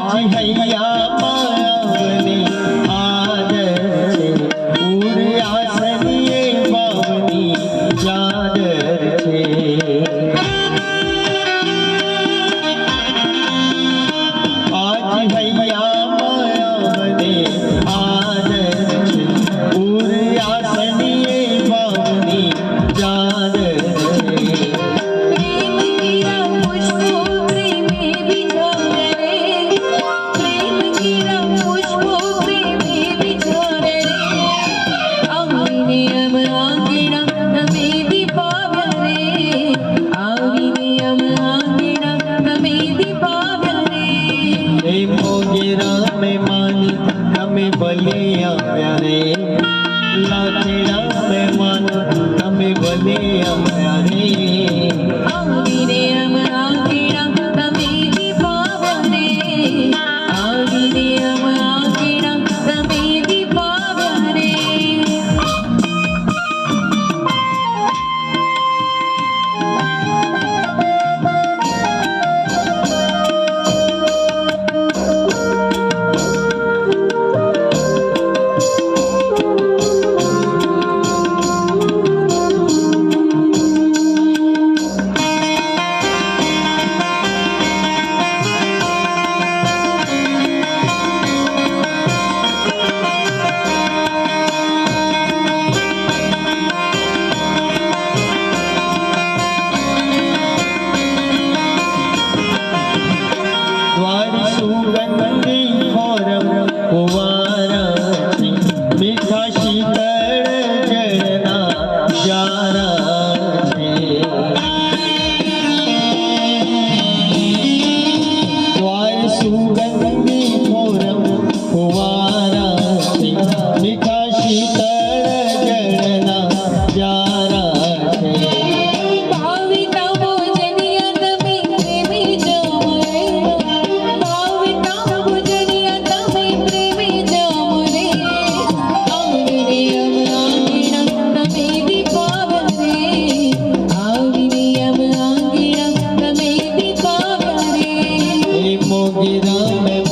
હૈયા માવને આદર છે ઉરયાસનીએ પાવની ચાદર છે આજ હૈયા માવને આદર છે ઉરયાસનીએ પાવની ચાદર મોગેરા મહેમાન તમે ભલે આવ્યા રે લાખેડા મહેમાન તમે ભલે આવ્યા રે આવીને અમારા તમે દીપાવ્યા રે આવીને અમારા તમે દીપાવ્યા રે સુગંધી ખોરમ કુંવારા મીઠા શીતળ જળના જારા છે દ્વાર સુગંધી ખોરમ કુંવારા મીઠા શીતળ જળના જારા છે મોગેરા